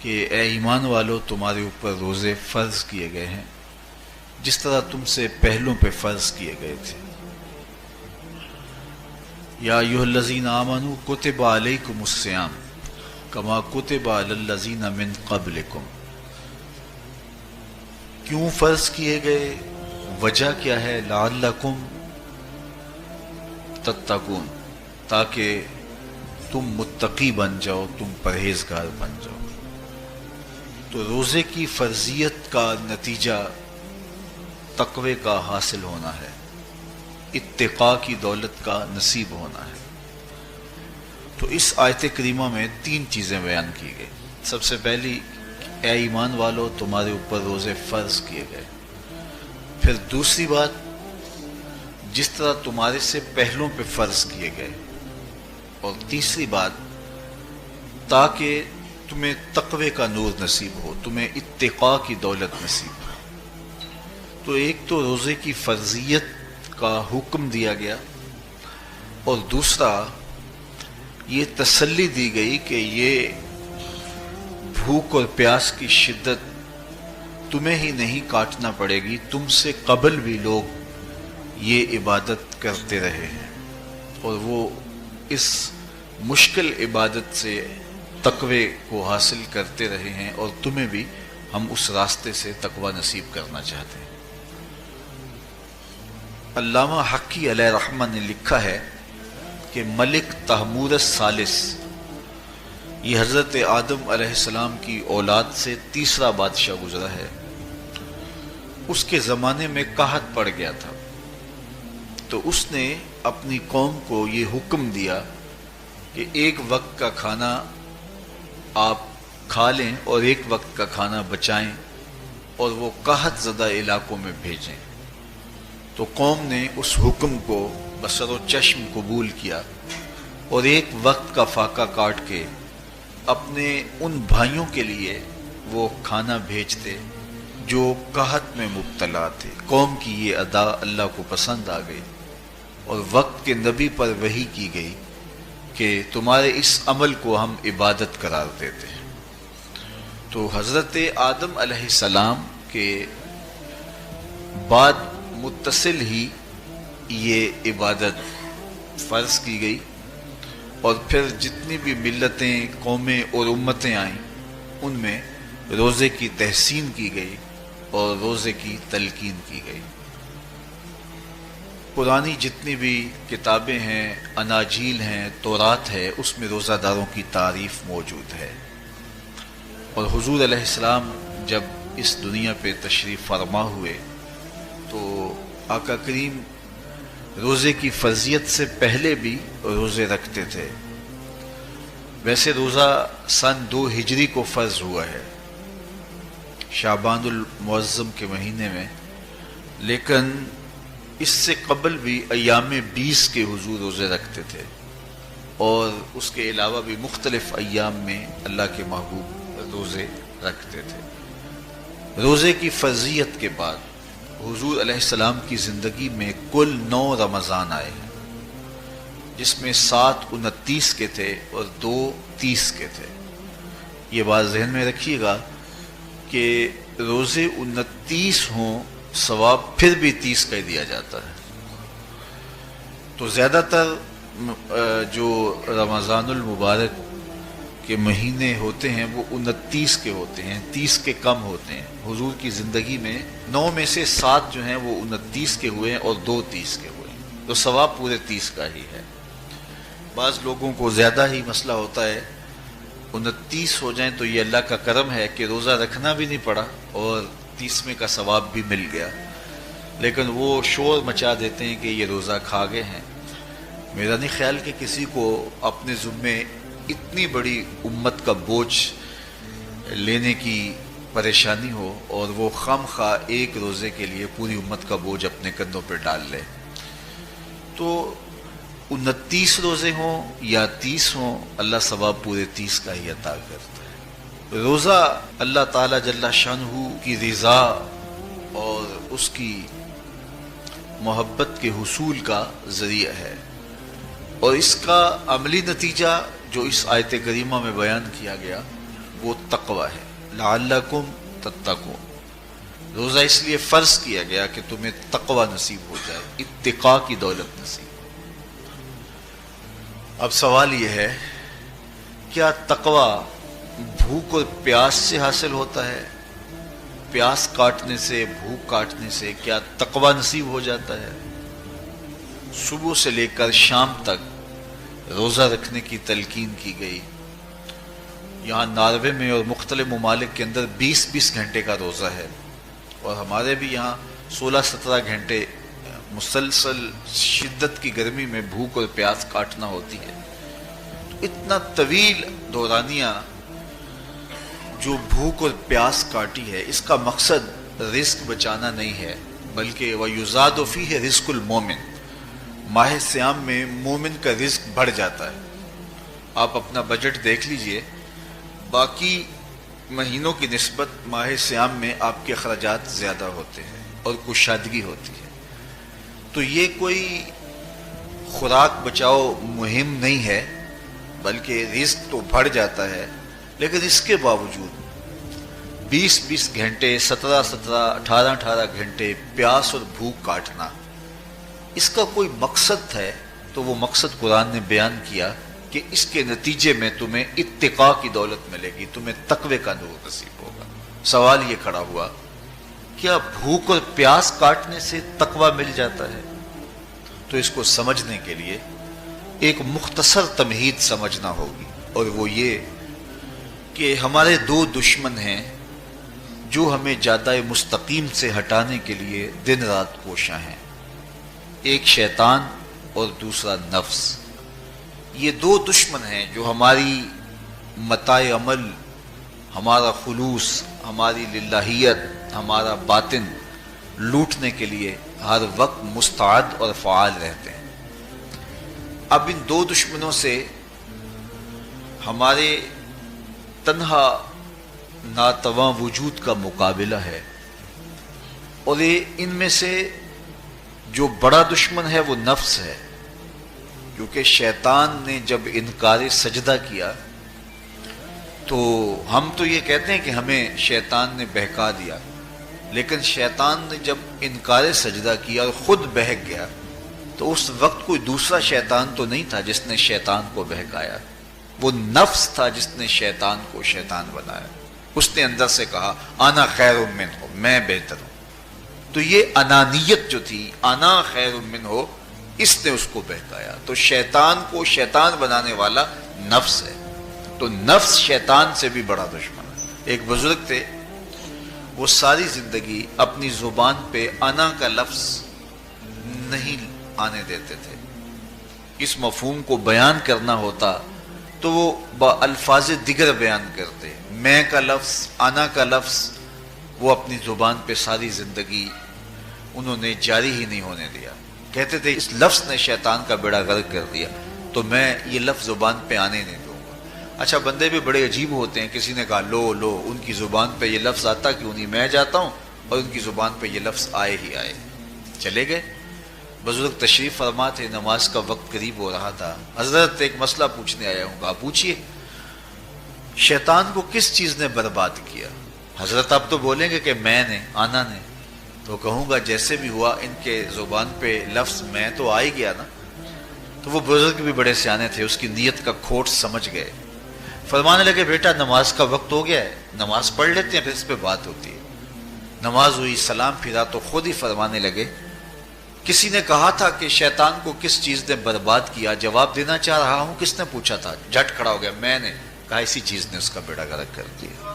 کہ اے ایمان والو تمہارے اوپر روزے فرض کیے گئے ہیں جس طرح تم سے پہلوں پہ فرض کیے گئے تھے۔ یا ایھا الذین آمنوا کتب علیکم الصیام کما کتب علی الذین من قبلکم۔ کیوں فرض کیے گئے، وجہ کیا ہے؟ لعلکم تتقون، تاکہ تم متقی بن جاؤ، تم پرہیزگار بن جاؤ۔ تو روزے کی فرضیت کا نتیجہ تقوی کا حاصل ہونا ہے، اتقاء کی دولت کا نصیب ہونا ہے۔ تو اس آیت کریمہ میں 3 چیزیں بیان کی گئی۔ سب سے پہلی، اے ایمان والو تمہارے اوپر روزے فرض کیے گئے۔ پھر دوسری بات، جس طرح تمہارے سے پہلوں پہ فرض کیے گئے۔ اور تیسری بات، تاکہ تمہیں تقوی کا نور نصیب ہو، تمہیں اتقاء کی دولت نصیب ہو۔ تو ایک تو روزے کی فرضیت کا حکم دیا گیا، اور دوسرا یہ تسلی دی گئی کہ یہ بھوک اور پیاس کی شدت تمہیں ہی نہیں کاٹنا پڑے گی، تم سے قبل بھی لوگ یہ عبادت کرتے رہے ہیں، اور وہ اس مشکل عبادت سے تقوی کو حاصل کرتے رہے ہیں، اور تمہیں بھی ہم اس راستے سے تقوی نصیب کرنا چاہتے ہیں۔ علامہ حقی علیہ رحمہ نے لکھا ہے کہ ملک تحمور الثالث، یہ حضرت آدم علیہ السلام کی اولاد سے تیسرا بادشاہ گزرا ہے، اس کے زمانے میں قحط پڑ گیا تھا، تو اس نے اپنی قوم کو یہ حکم دیا کہ ایک وقت کا کھانا آپ کھا لیں اور ایک وقت کا کھانا بچائیں، اور وہ قحط زدہ علاقوں میں بھیجیں۔ تو قوم نے اس حکم کو بصر و چشم قبول کیا، اور ایک وقت کا فاقہ کاٹ کے اپنے ان بھائیوں کے لیے وہ کھانا بھیجتے جو قحط میں مبتلا تھے۔ قوم کی یہ ادا اللہ کو پسند آ گئی، اور وقت کے نبی پر وحی کی گئی کہ تمہارے اس عمل کو ہم عبادت قرار دیتے ہیں۔ تو حضرت آدم علیہ السلام کے بعد متصل ہی یہ عبادت فرض کی گئی، اور پھر جتنی بھی ملتیں، قومیں اور امتیں آئیں ان میں روزے کی تحسین کی گئی اور روزے کی تلقین کی گئی۔ پرانی جتنی بھی کتابیں ہیں، اناجیل ہیں، تورات ہے، اس میں روزہ داروں کی تعریف موجود ہے۔ اور حضور علیہ السلام جب اس دنیا پہ تشریف فرما ہوئے تو آقا کریم روزے کی فرضیت سے پہلے بھی روزے رکھتے تھے۔ ویسے روزہ سن 2 ہجری کو فرض ہوا ہے، شعبان المعظم کے مہینے میں، لیکن اس سے قبل بھی ایام 20 کے حضور روزے رکھتے تھے، اور اس کے علاوہ بھی مختلف ایام میں اللہ کے محبوب روزے رکھتے تھے۔ روزے کی فرضیت کے بعد حضور علیہ السلام کی زندگی میں کل 9 رمضان آئے ہیں، جس میں 7 29 کے تھے اور 2 30 کے تھے۔ یہ بات ذہن میں رکھیے گا کہ روزے 29 ہوں ثواب پھر بھی 30 کا ہی دیا جاتا ہے۔ تو زیادہ تر جو رمضان المبارک کے مہینے ہوتے ہیں وہ 29 کے ہوتے ہیں، 30 کے کم ہوتے ہیں۔ حضور کی زندگی میں 9 میں سے 7 جو ہیں وہ 29 کے ہوئے ہیں اور 2 30 کے ہوئے ہیں، تو ثواب پورے 30 کا ہی ہے۔ بعض لوگوں کو زیادہ ہی مسئلہ ہوتا ہے، 29 ہو جائیں تو یہ اللہ کا کرم ہے کہ روزہ رکھنا بھی نہیں پڑا اور 30ویں کا ثواب بھی مل گیا، لیکن وہ شور مچا دیتے ہیں کہ یہ روزہ کھا گئے ہیں۔ میرا نہیں خیال کہ کسی کو اپنے ذمے اتنی بڑی امت کا بوجھ لینے کی پریشانی ہو اور وہ خام خواہ ایک روزے کے لیے پوری امت کا بوجھ اپنے کندھوں پہ ڈال لے۔ تو 29 روزے ہوں یا 30 ہوں، اللہ ثواب پورے 30 کا ہی عطا کرتا ہے۔ روزہ اللہ تعالیٰ جل شانہ کی رضا اور اس کی محبت کے حصول کا ذریعہ ہے، اور اس کا عملی نتیجہ جو اس آیت کریمہ میں بیان کیا گیا وہ تقوی ہے، لعلکم تتقون۔ روزہ اس لیے فرض کیا گیا کہ تمہیں تقوی نصیب ہو جائے، اتقاء کی دولت نصیب۔ اب سوال یہ ہے، کیا تقوی بھوک اور پیاس سے حاصل ہوتا ہے؟ پیاس کاٹنے سے، بھوک کاٹنے سے کیا تقوی نصیب ہو جاتا ہے؟ صبح سے لے کر شام تک روزہ رکھنے کی تلقین کی گئی۔ یہاں ناروے میں اور مختلف ممالک کے اندر 20 گھنٹے کا روزہ ہے، اور ہمارے بھی یہاں 16-17 گھنٹے مسلسل شدت کی گرمی میں بھوک اور پیاس کاٹنا ہوتی ہے۔ تو اتنا طویل دورانیہ جو بھوک اور پیاس کاٹی ہے، اس کا مقصد رزق بچانا نہیں ہے، بلکہ وَيُزَادُ فِيهِ رِزْقُ الْمُؤْمِنِ، ماہ سیام میں مومن کا رزق بڑھ جاتا ہے۔ آپ اپنا بجٹ دیکھ لیجئے، باقی مہینوں کی نسبت ماہ سیام میں آپ کے اخراجات زیادہ ہوتے ہیں اور کشادگی ہوتی ہے۔ تو یہ کوئی خوراک بچاؤ مہم نہیں ہے، بلکہ رزق تو بڑھ جاتا ہے، لیکن اس کے باوجود 20 گھنٹے، 17 18 گھنٹے پیاس اور بھوک کاٹنا، اس کا کوئی مقصد ہے تو وہ مقصد قرآن نے بیان کیا کہ اس کے نتیجے میں تمہیں اتقاء کی دولت ملے گی، تمہیں تقوی کا نور نصیب ہوگا۔ سوال یہ کھڑا ہوا، کیا بھوک اور پیاس کاٹنے سے تقوی مل جاتا ہے؟ تو اس کو سمجھنے کے لیے ایک مختصر تمہید سمجھنا ہوگی، اور وہ یہ کہ ہمارے دو دشمن ہیں جو ہمیں جادہ مستقیم سے ہٹانے کے لیے دن رات کوشاں ہیں، ایک شیطان اور دوسرا نفس۔ یہ دو دشمن ہیں جو ہماری متاع عمل، ہمارا خلوص، ہماری للہیت، ہمارا باطن لوٹنے کے لیے ہر وقت مستعد اور فعال رہتے ہیں۔ اب ان دو دشمنوں سے ہمارے تنہا ناتواں وجود کا مقابلہ ہے، اور ان میں سے جو بڑا دشمن ہے وہ نفس ہے، کیونکہ شیطان نے جب انکار سجدہ کیا تو ہم تو یہ کہتے ہیں کہ ہمیں شیطان نے بہکا دیا، لیکن شیطان نے جب انکار سجدہ کیا اور خود بہک گیا تو اس وقت کوئی دوسرا شیطان تو نہیں تھا جس نے شیطان کو بہکایا، وہ نفس تھا جس نے شیطان کو شیطان بنایا۔ اس نے اندر سے کہا انا خیر منہ، میں بہتر ہوں۔ تو یہ انانیت جو تھی، انا خیر منہ، اس نے اس کو بہکایا۔ تو شیطان کو شیطان بنانے والا نفس ہے، تو نفس شیطان سے بھی بڑا دشمن ہے۔ ایک بزرگ تھے، وہ ساری زندگی اپنی زبان پہ انا کا لفظ نہیں آنے دیتے تھے۔ اس مفہوم کو بیان کرنا ہوتا تو وہ با الفاظ دیگر بیان کرتے، میں کا لفظ، انا کا لفظ، وہ اپنی زبان پہ ساری زندگی انہوں نے جاری ہی نہیں ہونے دیا۔ کہتے تھے اس لفظ نے شیطان کا بیڑا غرق کر دیا، تو میں یہ لفظ زبان پہ آنے نہیں دوں گا۔ اچھا، بندے بھی بڑے عجیب ہوتے ہیں، کسی نے کہا لو لو، ان کی زبان پہ یہ لفظ آتا کیوں نہیں، میں جاتا ہوں اور ان کی زبان پہ یہ لفظ آئے ہی آئے۔ چلے گئے، بزرگ تشریف فرما تھے، نماز کا وقت قریب ہو رہا تھا۔ حضرت ایک مسئلہ پوچھنے آیا ہوں، کہا پوچھئے، شیطان کو کس چیز نے برباد کیا؟ حضرت آپ تو بولیں گے کہ میں نے، آنا نے، تو کہوں گا جیسے بھی ہوا ان کے زبان پہ لفظ میں تو آ ہی گیا نا۔ تو وہ بزرگ بھی بڑے سیانے تھے، اس کی نیت کا کھوٹ سمجھ گئے، فرمانے لگے بیٹا نماز کا وقت ہو گیا ہے، نماز پڑھ لیتے ہیں پھر اس پہ بات ہوتی ہے۔ نماز ہوئی، سلام پھرا تو خود ہی فرمانے لگے، کسی نے کہا تھا کہ شیطان کو کس چیز نے برباد کیا، جواب دینا چاہ رہا ہوں، کس نے پوچھا تھا؟ جھٹ کھڑا ہو گیا، میں نے کہا اسی چیز نے اس کا بیڑا غرق کر دیا۔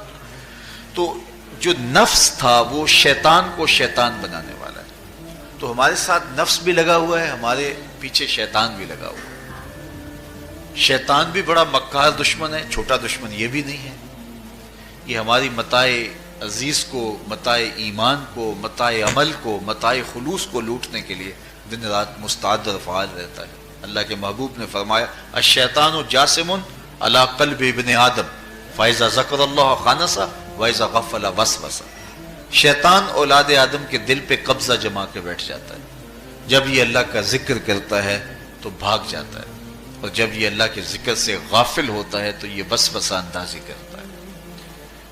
تو جو نفس تھا وہ شیطان کو شیطان بنانے والا ہے۔ تو ہمارے ساتھ نفس بھی لگا ہوا ہے، ہمارے پیچھے شیطان بھی لگا ہوا ہے۔ شیطان بھی بڑا مکار دشمن ہے، چھوٹا دشمن یہ بھی نہیں ہے۔ یہ ہماری متاع عزیز کو، متاع ایمان کو، متاع عمل کو، متاع خلوص کو لوٹنے کے لیے دن رات مستعد اور فعال رہتا ہے۔ اللہ کے محبوب نے فرمایا الشیطان جاسم علی قلب ابن آدم فاذا ذکر اللہ خانس واذا غفل وسوس۔ شیطان اولاد آدم کے دل پہ قبضہ جما کے بیٹھ جاتا ہے، جب یہ اللہ کا ذکر کرتا ہے تو بھاگ جاتا ہے، اور جب یہ اللہ کے ذکر سے غافل ہوتا ہے تو یہ وسوسہ اندازی کرتا ہے۔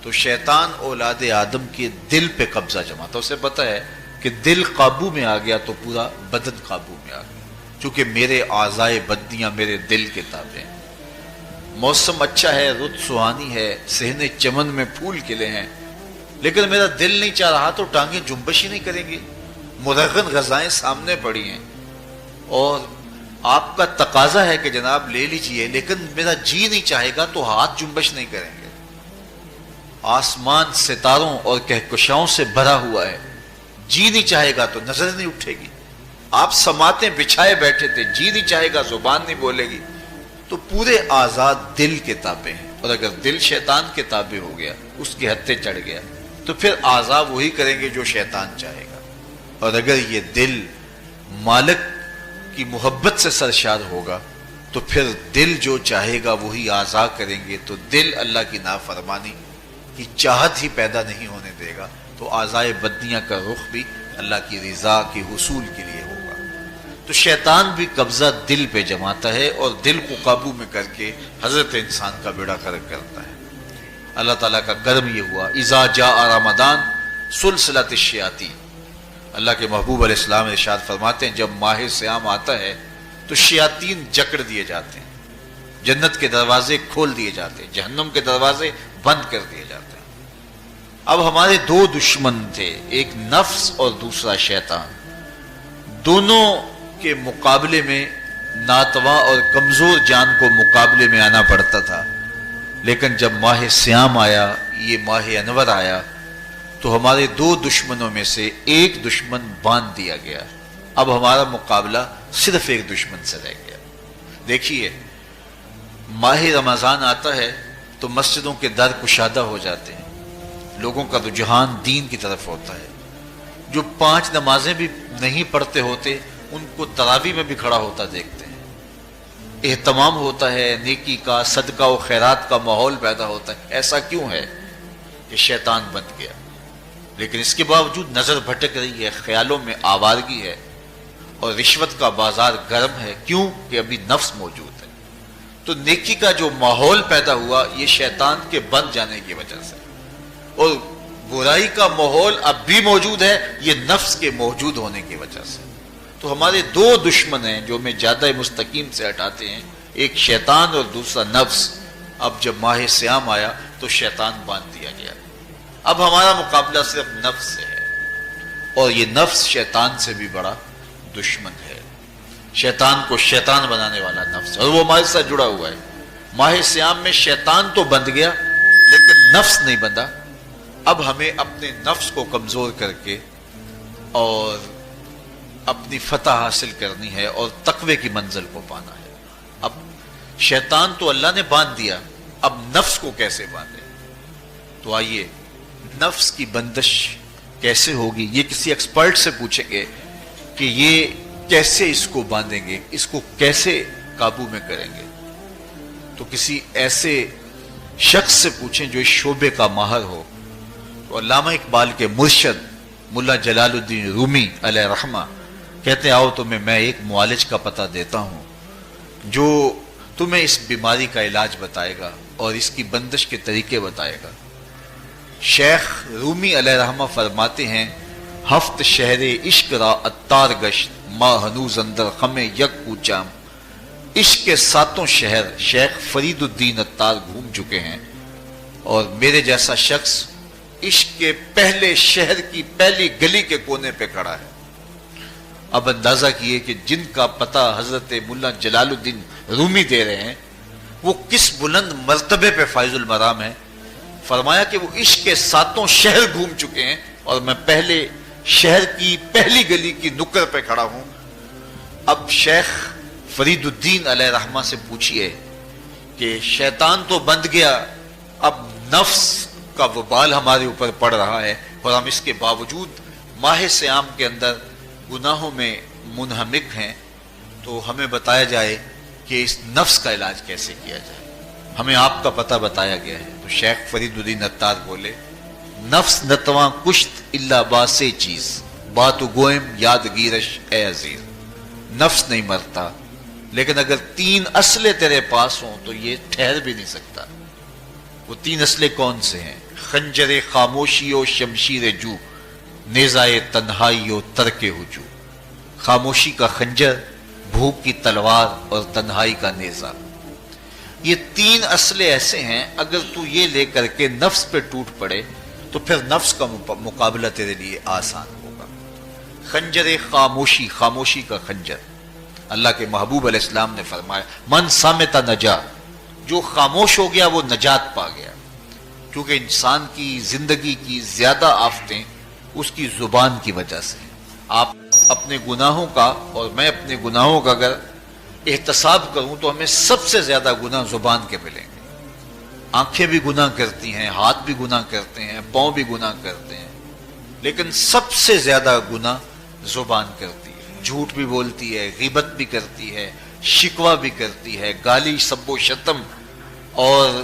تو شیطان اولاد آدم کے دل پہ قبضہ جماتا. اسے پتہ ہے کہ دل قابو میں آ گیا تو پورا بدن قابو میں آ گیا، چونکہ میرے اعضائے بدنیاں میرے دل کے تابع ہیں. موسم اچھا ہے، رت سہانی ہے، صحن چمن میں پھول کھلے ہیں، لیکن میرا دل نہیں چاہ رہا تو ٹانگیں جنبش ہی نہیں کریں گی. مرغن غذائیں سامنے پڑی ہیں اور آپ کا تقاضا ہے کہ جناب لے لیجئے، لیکن میرا جی نہیں چاہے گا تو ہاتھ جنبش نہیں کریں گے. آسمان ستاروں اور کہکشاؤں سے بھرا ہوا ہے، جی نہیں چاہے گا تو نظر نہیں اٹھے گی. آپ سماعتیں بچھائے بیٹھے تھے، جی نہیں چاہے گا زبان نہیں بولے گی. تو پورے آزاد دل کے تابع ہیں، اور اگر دل شیطان کے تابع ہو گیا، اس کے ہتھے چڑھ گیا، تو پھر اعضاء وہی کریں گے جو شیطان چاہے گا. اور اگر یہ دل مالک کی محبت سے سرشار ہوگا تو پھر دل جو چاہے گا وہی اعضاء کریں گے. تو دل اللہ کی نافرمانی کی چاہت ہی پیدا نہیں ہونے دے گا، تو اعضائے بدنیاں کا رخ بھی اللہ کی رضا کے حصول کے لیے ہوگا. تو شیطان بھی قبضہ دل پہ جماتا ہے اور دل کو قابو میں کر کے حضرت انسان کا بیڑا غرق کرتا ہے. اللہ تعالیٰ کا کرم یہ ہوا، اذا جاء رمضان سلسلۃ الشیاطین. اللہ کے محبوب علیہ السلام ارشاد فرماتے ہیں جب ماہ صیام آتا ہے تو شیاطین جکڑ دیے جاتے ہیں، جنت کے دروازے کھول دیے جاتے ہیں، جہنم کے دروازے بند کر دیے جاتے ہیں. اب ہمارے دو دشمن تھے، ایک نفس اور دوسرا شیطان. دونوں کے مقابلے میں ناتواں اور کمزور جان کو مقابلے میں آنا پڑتا تھا. لیکن جب ماہ صیام آیا، یہ ماہ انور آیا، تو ہمارے دو دشمنوں میں سے ایک دشمن باندھ دیا گیا. اب ہمارا مقابلہ صرف ایک دشمن سے رہ گیا. دیکھیے، ماہ رمضان آتا ہے تو مسجدوں کے در کشادہ ہو جاتے ہیں، لوگوں کا رجحان دین کی طرف ہوتا ہے. جو 5 نمازیں بھی نہیں پڑھتے ہوتے ان کو تراویح میں بھی کھڑا ہوتا دیکھتے ہیں. اہتمام ہوتا ہے، نیکی کا، صدقہ و خیرات کا ماحول پیدا ہوتا ہے. ایسا کیوں ہے؟ کہ شیطان بن گیا. لیکن اس کے باوجود نظر بھٹک رہی ہے، خیالوں میں آوارگی ہے، اور رشوت کا بازار گرم ہے. کیوں؟ کہ ابھی نفس موجود ہے. تو نیکی کا جو ماحول پیدا ہوا یہ شیطان کے بن جانے کی وجہ سے، اور برائی کا ماحول اب بھی موجود ہے یہ نفس کے موجود ہونے کی وجہ سے. تو ہمارے دو دشمن ہیں جو ہمیں زیادہ مستقیم سے ہٹاتے ہیں، ایک شیطان اور دوسرا نفس. اب جب ماہ صیام آیا تو شیطان باندھ دیا گیا. اب ہمارا مقابلہ صرف نفس سے ہے، اور یہ نفس شیطان سے بھی بڑا دشمن ہے. شیطان کو شیطان بنانے والا نفس، اور وہ ہمارے ساتھ جڑا ہوا ہے. ماہ صیام میں شیطان تو بند گیا لیکن نفس نہیں بندھا. اب ہمیں اپنے نفس کو کمزور کر کے اور اپنی فتح حاصل کرنی ہے اور تقوی کی منزل کو پانا ہے. اب شیطان تو اللہ نے باندھ دیا، اب نفس کو کیسے باندھے؟ تو آئیے، نفس کی بندش کیسے ہوگی یہ کسی ایکسپرٹ سے پوچھیں گے کہ یہ کیسے اس کو باندھیں گے، اس کو کیسے قابو میں کریں گے. تو کسی ایسے شخص سے پوچھیں جو اس شعبے کا ماہر ہو. تو علامہ اقبال کے مرشد ملا جلال الدین رومی علیہ رحمہ کہتے ہیں آؤ تمہیں میں ایک معالج کا پتہ دیتا ہوں جو تمہیں اس بیماری کا علاج بتائے گا اور اس کی بندش کے طریقے بتائے گا. شیخ رومی علیہ رحمہ فرماتے ہیں ہفت شہر عشق را اتار گشت ما ہنوز اندر خم یک کوچام. عشق کے 7 شہر شیخ فرید الدین اتار گھوم چکے ہیں، اور میرے جیسا شخص عشق کے پہلے شہر کی پہلی گلی کے کونے پہ کھڑا ہے. اب اندازہ کیے کہ جن کا پتہ حضرت ملا جلال الدین رومی دے رہے ہیں وہ کس بلند مرتبے پہ فائز المرام ہے. فرمایا کہ وہ عشق کے 7 شہر گھوم چکے ہیں اور میں پہلے شہر کی پہلی گلی کی نکر پہ کھڑا ہوں. اب شیخ فرید الدین علیہ رحمہ سے پوچھئے کہ شیطان تو بند گیا، اب نفس کا وبال ہمارے اوپر پڑ رہا ہے اور ہم اس کے باوجود ماہ صیام کے اندر گناہوں میں منہمک ہیں. تو ہمیں بتایا جائے کہ اس نفس کا علاج کیسے کیا جائے. ہمیں آپ کا پتہ بتایا گیا ہے. تو شیخ فرید الدین اتار بولے نفس نتواں کشت اللہ باسے چیز بات گوئم یاد گیرش اے عزیز. نفس نہیں مرتا، لیکن اگر 3 اسلحے تیرے پاس ہوں تو یہ ٹھہر بھی نہیں سکتا. وہ 3 اسلحے کون سے ہیں؟ خنجر خاموشی و شمشیر جو، نیزائے تنہائی و ترک ہجو۔ خاموشی کا خنجر، بھوک کی تلوار اور تنہائی کا نیزہ، یہ تین اصلے ایسے ہیں اگر تو یہ لے کر کے نفس پہ ٹوٹ پڑے تو پھر نفس کا مقابلہ تیرے لیے آسان ہوگا۔ خنجر خاموشی، خاموشی کا خنجر، اللہ کے محبوب علیہ السلام نے فرمایا من صامت نجا، جو خاموش ہو گیا وہ نجات پا گیا، کیونکہ انسان کی زندگی کی زیادہ آفتیں اس کی زبان کی وجہ سے۔ آپ اپنے گناہوں کا اور میں اپنے گناہوں کا اگر احتساب کروں تو ہمیں سب سے زیادہ گناہ زبان کے ملیں گے۔ آنکھیں بھی گناہ کرتی ہیں، ہاتھ بھی گناہ کرتے ہیں، پاؤں بھی گناہ کرتے ہیں، لیکن سب سے زیادہ گناہ زبان کرتی ہے۔ جھوٹ بھی بولتی ہے، غیبت بھی کرتی ہے، شکوہ بھی کرتی ہے، گالی سب و شتم اور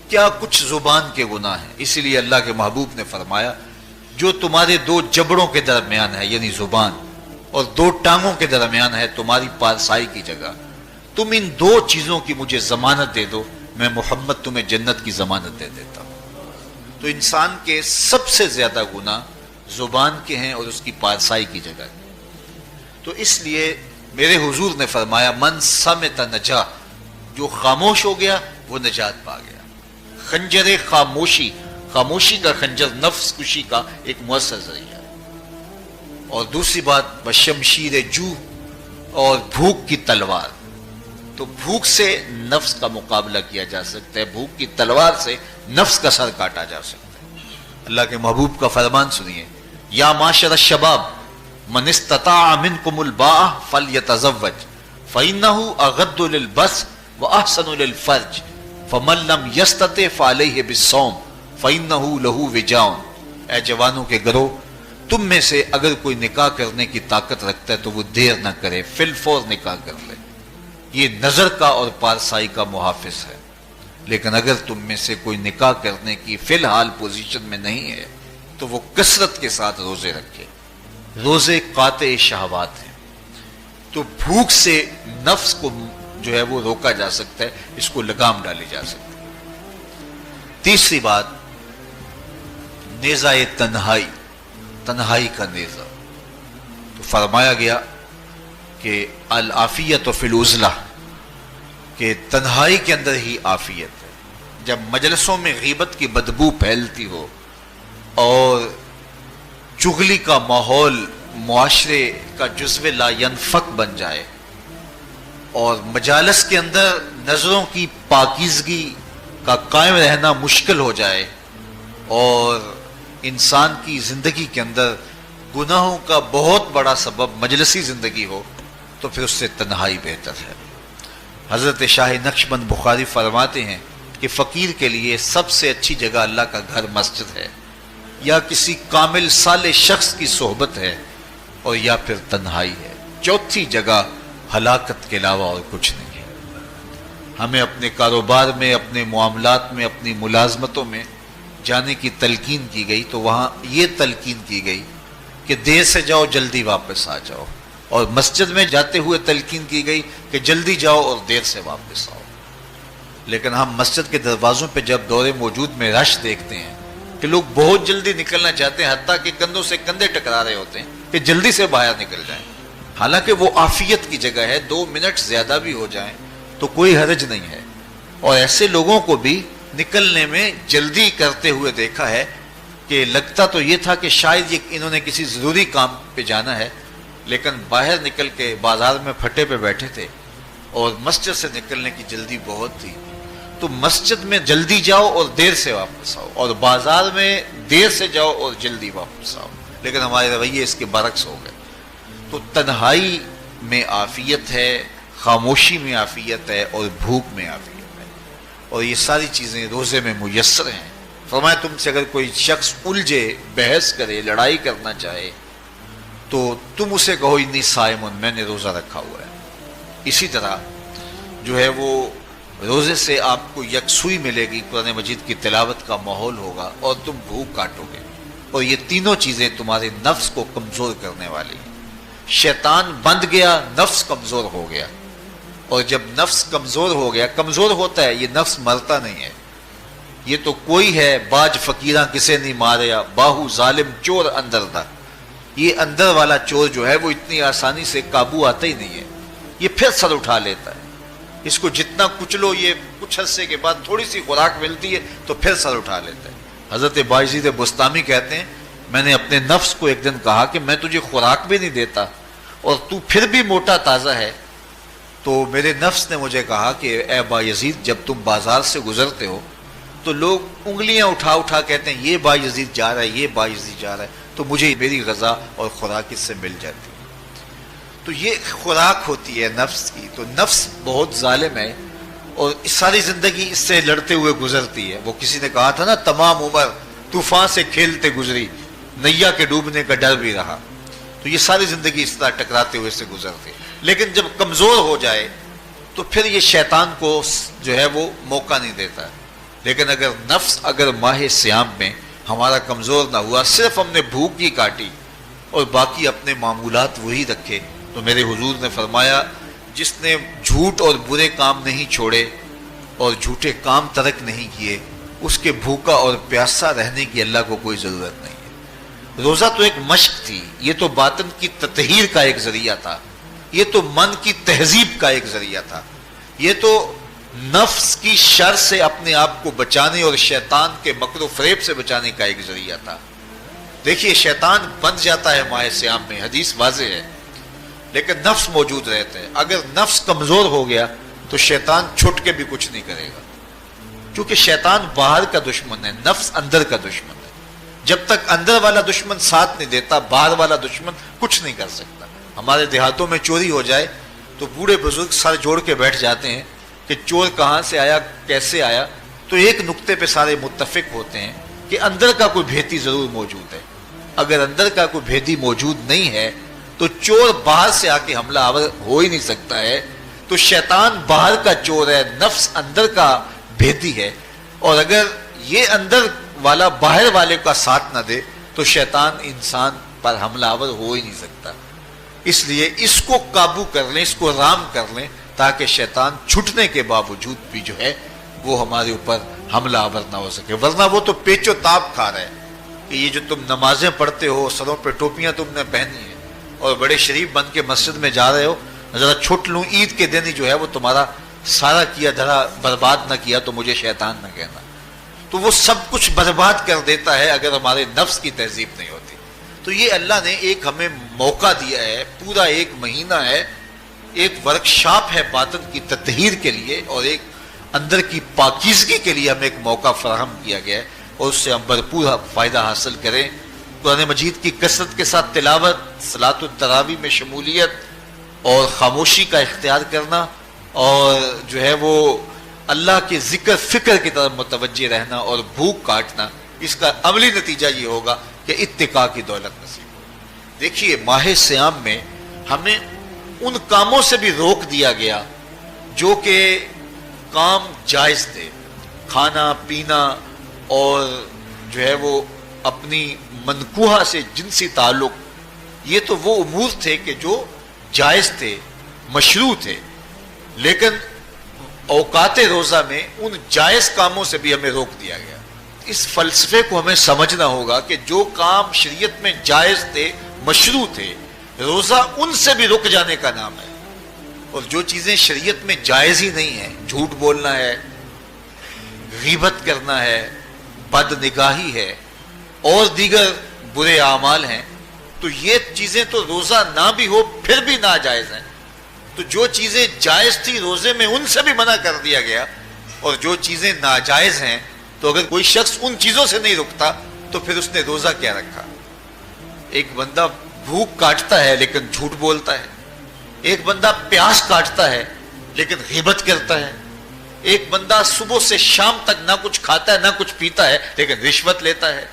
کیا کچھ زبان کے گناہ ہیں۔ اسی لیے اللہ کے محبوب نے فرمایا جو تمہارے دو جبڑوں کے درمیان ہے یعنی زبان اور دو ٹانگوں کے درمیان ہے تمہاری پارسائی کی جگہ، تم ان دو چیزوں کی مجھے ضمانت دے دو، میں محمد تمہیں جنت کی ضمانت دے دیتا ہوں۔ تو انسان کے سب سے زیادہ گناہ زبان کے ہیں اور اس کی پارسائی کی جگہ ہے۔ تو اس لیے میرے حضور نے فرمایا من صامت نجا، جو خاموش ہو گیا وہ نجات پا گیا۔ خنجر خاموشی، خاموشی کا خنجر نفس کشی کا ایک مؤثر ذریعہ ہے۔ اور دوسری بات بشمشیر جو، اور بھوک کی تلوار، تو بھوک سے نفس کا مقابلہ کیا جا سکتا ہے، بھوک کی تلوار سے نفس کا سر کاٹا جا سکتا ہے۔ اللہ کے محبوب کا فرمان سنیے یا معاشر الشباب من استطاع منکم الباء فلیتزوج فإنہ اغض للبصر واحسن للفرج فمن لم یستطع فعلیہ بالصوم فإنہ لہ وجاء۔ اے جوانوں کے گروہ، تم میں سے اگر کوئی نکاح کرنے کی طاقت رکھتا ہے تو وہ دیر نہ کرے، فی الفور نکاح کر لے، یہ نظر کا اور پارسائی کا محافظ ہے۔ لیکن اگر تم میں سے کوئی نکاح کرنے کی فی الحال پوزیشن میں نہیں ہے تو وہ کثرت کے ساتھ روزے رکھے۔ روزے قاطع شہوات ہیں، تو بھوک سے نفس کو جو ہے وہ روکا جا سکتا ہے، اس کو لگام ڈالی جا سکتی ہے۔ تیسری بات نیزہ تنہائی، تنہائی کا نیزہ، تو فرمایا گیا کہ العافیت فی العزلہ، کہ تنہائی کے اندر ہی عافیت ہے۔ جب مجلسوں میں غیبت کی بدبو پھیلتی ہو اور چغلی کا ماحول معاشرے کا جزو لا ینفک بن جائے اور مجالس کے اندر نظروں کی پاکیزگی کا قائم رہنا مشکل ہو جائے اور انسان کی زندگی کے اندر گناہوں کا بہت بڑا سبب مجلسی زندگی ہو تو پھر اس سے تنہائی بہتر ہے۔ حضرت شاہ نقشبند بخاری فرماتے ہیں کہ فقیر کے لیے سب سے اچھی جگہ اللہ کا گھر مسجد ہے، یا کسی کامل صالح شخص کی صحبت ہے، اور یا پھر تنہائی ہے۔ چوتھی جگہ ہلاکت کے علاوہ اور کچھ نہیں ہے۔ ہمیں اپنے کاروبار میں، اپنے معاملات میں، اپنی ملازمتوں میں جانے کی تلقین کی گئی تو وہاں یہ تلقین کی گئی کہ دیر سے جاؤ جلدی واپس آ جاؤ، اور مسجد میں جاتے ہوئے تلقین کی گئی کہ جلدی جاؤ اور دیر سے واپس آؤ۔ لیکن ہم مسجد کے دروازوں پہ جب دور موجود میں رش دیکھتے ہیں کہ لوگ بہت جلدی نکلنا چاہتے ہیں، حتیٰ کہ کندھوں سے کندھے ٹکرا رہے ہوتے ہیں کہ جلدی سے باہر نکل جائیں، حالانکہ وہ عافیت کی جگہ ہے، 2 منٹ زیادہ بھی ہو جائیں تو کوئی حرج نہیں ہے۔ اور ایسے لوگوں کو بھی نکلنے میں جلدی کرتے ہوئے دیکھا ہے کہ لگتا تو یہ تھا کہ شاید یہ انہوں نے کسی ضروری کام پہ جانا ہے، لیکن باہر نکل کے بازار میں پھٹے پہ بیٹھے تھے اور مسجد سے نکلنے کی جلدی بہت تھی۔ تو مسجد میں جلدی جاؤ اور دیر سے واپس آؤ، اور بازار میں دیر سے جاؤ اور جلدی واپس آؤ، لیکن ہمارے رویے اس کے برعکس ہو گئے۔ تو تنہائی میں عافیت ہے، خاموشی میں عافیت ہے، اور بھوک میں عافیت ہے، اور یہ ساری چیزیں روزے میں میسر ہیں۔ فرمایا تم سے اگر کوئی شخص الجھے، بحث کرے، لڑائی کرنا چاہے تو تم اسے کہو انی صائم، میں نے روزہ رکھا ہوا ہے۔ اسی طرح جو ہے وہ روزے سے آپ کو یکسوئی ملے گی، قرآن مجید کی تلاوت کا ماحول ہوگا اور تم بھوک کاٹو گے، اور یہ تینوں چیزیں تمہارے نفس کو کمزور کرنے والی ہیں۔ شیطان بند گیا، نفس کمزور ہو گیا، اور جب نفس کمزور ہو گیا، کمزور ہوتا ہے، یہ نفس مرتا نہیں ہے، یہ تو کوئی ہے باج فقیراں کسے نہیں ماریا، باہو ظالم چور اندر دا۔ یہ اندر والا چور جو ہے وہ اتنی آسانی سے قابو آتا ہی نہیں ہے، یہ پھر سر اٹھا لیتا ہے۔ اس کو جتنا کچلو یہ کچھ عرصے کے بعد تھوڑی سی خوراک ملتی ہے تو پھر سر اٹھا لیتا ہے۔ حضرت بایزید بستامی کہتے ہیں میں نے اپنے نفس کو ایک دن کہا کہ میں تجھے خوراک بھی نہیں دیتا اور تو پھر بھی موٹا تازہ ہے، تو میرے نفس نے مجھے کہا کہ اے بایزید جب تم بازار سے گزرتے ہو تو لوگ انگلیاں اٹھا اٹھا کہتے ہیں یہ بایزید جا رہا ہے، یہ بایزید جا رہا ہے، تو مجھے میری غذا اور خوراک اس سے مل جاتی ہے۔ تو یہ خوراک ہوتی ہے نفس کی۔ تو نفس بہت ظالم ہے اور ساری زندگی اس سے لڑتے ہوئے گزرتی ہے۔ وہ کسی نے کہا تھا نا تمام عمر طوفان سے کھیلتے گزری، نیا کے ڈوبنے کا ڈر بھی رہا۔ تو یہ ساری زندگی اس طرح ٹکراتے ہوئے سے گزرتے، لیکن جب کمزور ہو جائے تو پھر یہ شیطان کو جو ہے وہ موقع نہیں دیتا۔ لیکن اگر نفس اگر ماہ صیام میں ہمارا کمزور نہ ہوا، صرف ہم نے بھوک ہی کاٹی اور باقی اپنے معمولات وہی رکھے، تو میرے حضور نے فرمایا جس نے جھوٹ اور برے کام نہیں چھوڑے اور جھوٹے کام ترک نہیں کیے، اس کے بھوکا اور پیاسا رہنے کی اللہ کو کوئی ضرورت نہیں ہے۔ روزہ تو ایک مشق تھی، یہ تو باطن کی تطہیر کا ایک ذریعہ تھا، یہ تو من کی تہذیب کا ایک ذریعہ تھا، یہ تو نفس کی شر سے اپنے آپ کو بچانے اور شیطان کے مکر و فریب سے بچانے کا ایک ذریعہ تھا۔ دیکھیے شیطان بن جاتا ہے ماہ صیام میں، حدیث واضح ہے، لیکن نفس موجود رہتا ہے۔ اگر نفس کمزور ہو گیا تو شیطان چھٹ کے بھی کچھ نہیں کرے گا، کیونکہ شیطان باہر کا دشمن ہے، نفس اندر کا دشمن ہے۔ جب تک اندر والا دشمن ساتھ نہیں دیتا، باہر والا دشمن کچھ نہیں کر سکتا۔ ہمارے دیہاتوں میں چوری ہو جائے تو بوڑھے بزرگ سر جوڑ کے بیٹھ جاتے ہیں کہ چور کہاں سے آیا، کیسے آیا، تو ایک نقطے پہ سارے متفق ہوتے ہیں کہ اندر کا کوئی بھیتی ضرور موجود ہے۔ اگر اندر کا کوئی بھیتی موجود نہیں ہے تو چور باہر سے آ کے حملہ آور ہو ہی نہیں سکتا ہے۔ تو شیطان باہر کا چور ہے، نفس اندر کا بھیتی ہے، اور اگر یہ اندر والا باہر والے کا ساتھ نہ دے تو شیطان انسان پر حملہ آور ہو ہی نہیں سکتا۔ اس لیے اس کو قابو کر لیں، اس کو رام کر لیں، تاکہ شیطان چھٹنے کے باوجود بھی جو ہے وہ ہمارے اوپر حملہ آور نہ ہو سکے۔ ورنہ وہ تو پیچ و تاب کھا رہا ہے کہ یہ جو تم نمازیں پڑھتے ہو، سروں پہ ٹوپیاں تم نے پہنی ہیں اور بڑے شریف بن کے مسجد میں جا رہے ہو، ذرا چھٹ لوں عید کے دن ہی جو ہے وہ تمہارا سارا کیا دھرا برباد نہ کیا تو مجھے شیطان نہ کہنا۔ تو وہ سب کچھ برباد کر دیتا ہے اگر ہمارے نفس کی تہذیب نہیں ہوتی۔ تو یہ اللہ نے ایک ہمیں موقع دیا ہے، پورا ایک مہینہ ہے، ایک ورکشاپ ہے باطن کی تطہیر کے لیے اور ایک اندر کی پاکیزگی کے لیے ہمیں ایک موقع فراہم کیا گیا ہے، اور اس سے ہم بھرپور فائدہ حاصل کریں۔ قرآن مجید کی کثرت کے ساتھ تلاوت، صلاۃ التراویح میں شمولیت اور خاموشی کا اختیار کرنا، اور جو ہے وہ اللہ کے ذکر فکر کی طرف متوجہ رہنا اور بھوک کاٹنا، اس کا عملی نتیجہ یہ ہوگا کہ اتقاء کی دولت نصیب ہوگی۔ دیکھیے ماہ صیام میں ہمیں ان کاموں سے بھی روک دیا گیا جو کہ کام جائز تھے، کھانا پینا اور جو ہے وہ اپنی منکوحہ سے جنسی تعلق، یہ تو وہ امور تھے کہ جو جائز تھے، مشروع تھے، لیکن اوقات روزہ میں ان جائز کاموں سے بھی ہمیں روک دیا گیا۔ اس فلسفے کو ہمیں سمجھنا ہوگا کہ جو کام شریعت میں جائز تھے، مشروع تھے، روزہ ان سے بھی رک جانے کا نام ہے، اور جو چیزیں شریعت میں جائز ہی نہیں ہیں، جھوٹ بولنا ہے، غیبت کرنا ہے، بد نگاہی ہے اور دیگر برے اعمال ہیں، تو یہ چیزیں تو روزہ نہ بھی ہو پھر بھی ناجائز ہیں۔ تو جو چیزیں جائز تھی روزے میں ان سے بھی منع کر دیا گیا، اور جو چیزیں ناجائز ہیں تو اگر کوئی شخص ان چیزوں سے نہیں رکتا تو پھر اس نے روزہ کیا رکھا۔ ایک بندہ بھوک کاٹتا ہے لیکن جھوٹ بولتا ہے، ایک بندہ پیاس کاٹتا ہے لیکن غیبت کرتا ہے، ایک بندہ صبح سے شام تک نہ کچھ کھاتا ہے نہ کچھ پیتا ہے لیکن رشوت لیتا ہے۔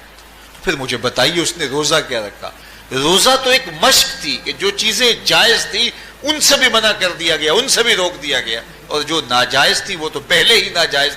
پھر مجھے بتائیے اس نے روزہ کیا رکھا؟ روزہ تو ایک مشق تھی کہ جو چیزیں جائز تھی ان سے بھی منع کر دیا گیا، ان سے بھی روک دیا گیا، اور جو ناجائز تھی وہ تو پہلے ہی ناجائز